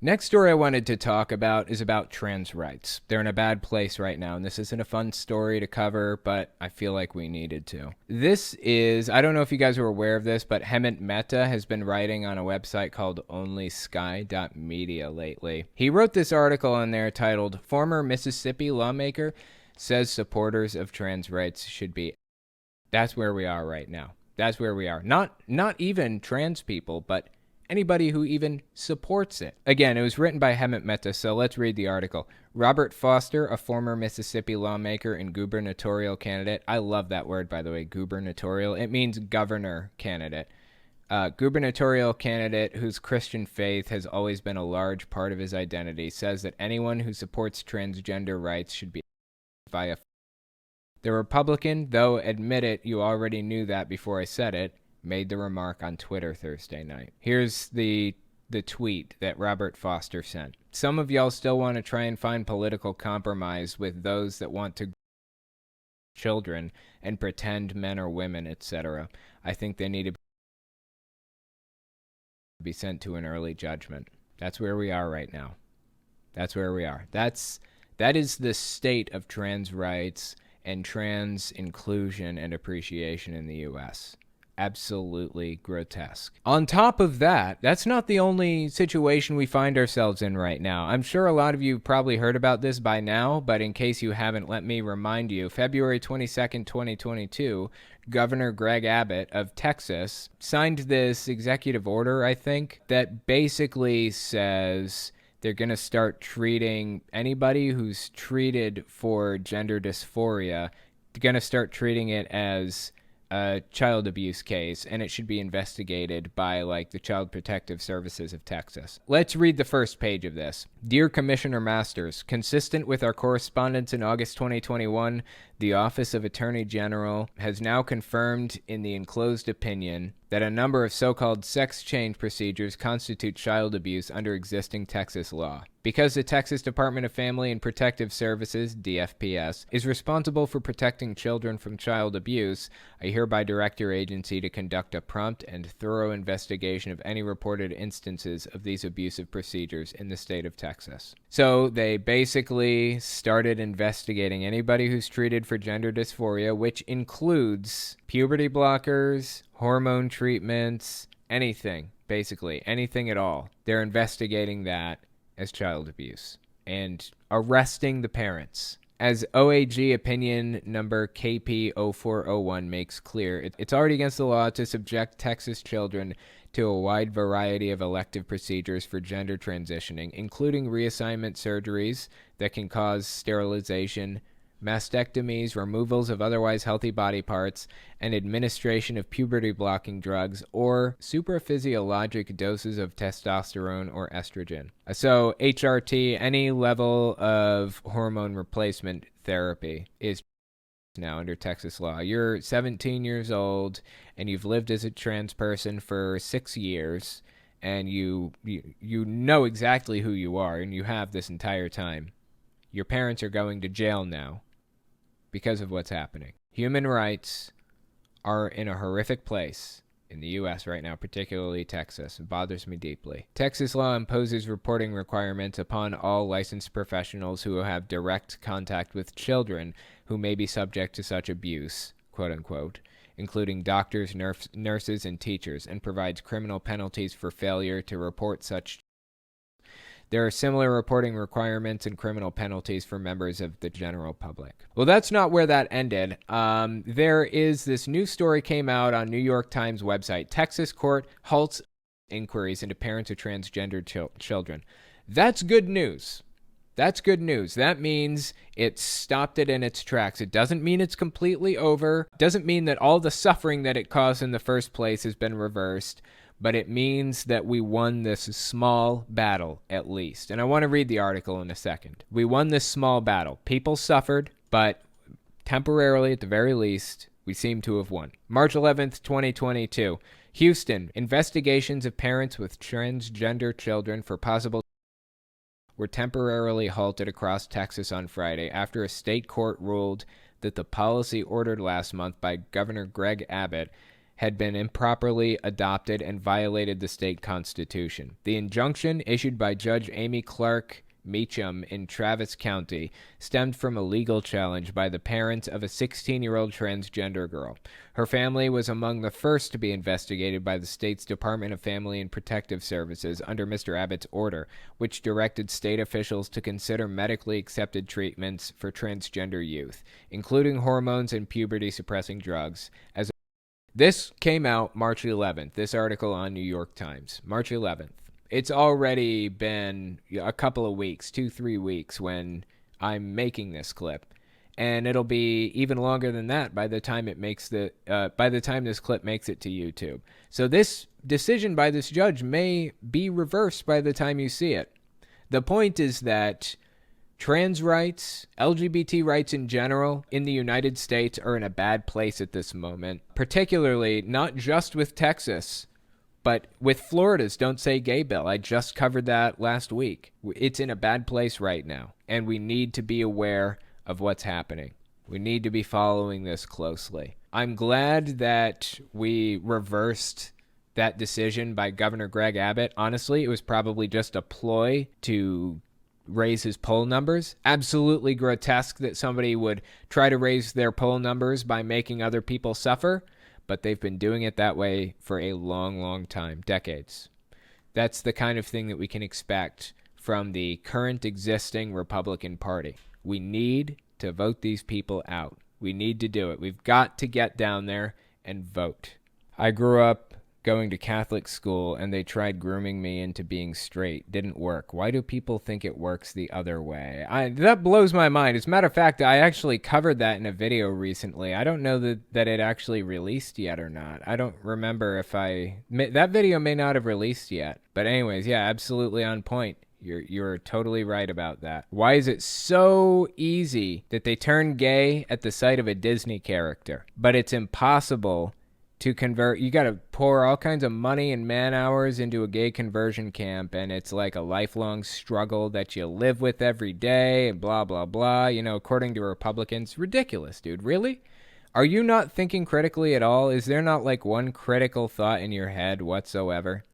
Next story I wanted to talk about is about trans rights. They're in a bad place right now, and this isn't a fun story to cover, but I feel like we needed to. This is, I don't know if you guys were aware of this, but Hemant Mehta has been writing on a website called onlysky.media lately. He wrote this article on there titled, Former Mississippi Lawmaker Says Supporters of Trans Rights Should Be. That's where we are right now. That's where we are. Not even trans people, but anybody who even supports it. Again, it was written by Hemant Mehta, so let's read the article. Robert Foster, a former Mississippi lawmaker and gubernatorial candidate. I love that word, by the way, gubernatorial. It means governor candidate. Gubernatorial candidate whose Christian faith has always been a large part of his identity, says that anyone who supports transgender rights should be via. The Republican, though admit it, you already knew that before I said it, made the remark on Twitter Thursday night. Here's the tweet that Robert Foster sent. Some of y'all still want to try and find political compromise with those that want to children and pretend men or women, etc. I think they need to be sent to an early judgment. That's where we are right now. That's where we are. That is the state of trans rights and trans inclusion and appreciation in the U.S. Absolutely grotesque. On top of that, that's not the only situation we find ourselves in right now. I'm sure a lot of you probably heard about this by now, but in case you haven't, let me remind you. February 22nd, 2022, Governor Greg Abbott of Texas signed this executive order, I think, that basically says they're going to start treating anybody who's treated for gender dysphoria, they're going to start treating it as a child abuse case, and it should be investigated by like the Child Protective Services of Texas. Let's read the first page of this. Dear Commissioner Masters, consistent with our correspondence in August 2021, the Office of Attorney General has now confirmed in the enclosed opinion that a number of so-called sex change procedures constitute child abuse under existing Texas law. Because the Texas Department of Family and Protective Services, DFPS, is responsible for protecting children from child abuse, I hereby direct your agency to conduct a prompt and thorough investigation of any reported instances of these abusive procedures in the state of Texas. So they basically started investigating anybody who's treated for gender dysphoria, which includes puberty blockers, hormone treatments, anything, basically, anything at all. They're investigating that as child abuse and arresting the parents. As OAG opinion number KP0401 makes clear, it's already against the law to subject Texas children to a wide variety of elective procedures for gender transitioning, including reassignment surgeries that can cause sterilization, mastectomies, removals of otherwise healthy body parts, and administration of puberty-blocking drugs or supraphysiologic doses of testosterone or estrogen. So HRT, any level of hormone replacement therapy, is now under Texas law. You're 17 years old and you've lived as a trans person for 6 years, and you know exactly who you are, and you have this entire time. Your parents are going to jail now because of what's happening. Human rights are in a horrific place in the U.S. right now, particularly Texas. It bothers me deeply. Texas law imposes reporting requirements upon all licensed professionals who have direct contact with children who may be subject to such abuse, quote unquote, including doctors, nurses, and teachers, and provides criminal penalties for failure to report such. There are similar reporting requirements and criminal penalties for members of the general public. Well, that's not where that ended. There is this new story came out on New York Times website. Texas court halts inquiries into parents of transgender children. That's good news. That's good news. That means it stopped it in its tracks. It doesn't mean it's completely over. It doesn't mean that all the suffering that it caused in the first place has been reversed. But it means that we won this small battle, at least. And I want to read the article in a second. We won this small battle. People suffered, but temporarily, at the very least, we seem to have won. March 11th, 2022. Houston. Investigations of parents with transgender children for possible were temporarily halted across Texas on Friday after a state court ruled that the policy ordered last month by Governor Greg Abbott had been improperly adopted and violated the state constitution. The injunction, issued by Judge Amy Clark Meacham in Travis County, stemmed from a legal challenge by the parents of a 16-year-old transgender girl. Her family was among the first to be investigated by the state's Department of Family and Protective Services under Mr. Abbott's order, which directed state officials to consider medically accepted treatments for transgender youth, including hormones and puberty-suppressing drugs. This came out March 11th, this article on New York Times, March 11th. It's already been a couple of weeks, 2-3 weeks when I'm making this clip, and it'll be even longer than that by the time this clip makes it to YouTube. So this decision by this judge may be reversed by the time you see it. The point is that trans rights, LGBT rights in general, in the United States are in a bad place at this moment, particularly not just with Texas, but with Florida's Don't Say Gay bill. I just covered that last week. It's in a bad place right now, and we need to be aware of what's happening. We need to be following this closely. I'm glad that we reversed that decision by Governor Greg Abbott. Honestly, it was probably just a ploy to raise his poll numbers. Absolutely grotesque that somebody would try to raise their poll numbers by making other people suffer. But they've been doing it that way for a long, long time, decades. That's the kind of thing that we can expect from the current existing Republican Party. We need to vote these people out. We need to do it. We've got to get down there and vote. I grew up going to Catholic school, and they tried grooming me into being straight. Didn't work. Why do people think it works the other way? That blows my mind. As a matter of fact, I actually covered that in a video recently. I don't know that it actually released yet or not. I don't remember if that video may not have released yet. But anyways, yeah, absolutely on point. You're totally right about that. Why is it so easy that they turn gay at the sight of a Disney character, but it's impossible to convert? You got to pour all kinds of money and man hours into a gay conversion camp, and it's like a lifelong struggle that you live with every day and blah, blah, blah. You know, according to Republicans, ridiculous, dude. Really? Are you not thinking critically at all? Is there not like one critical thought in your head whatsoever?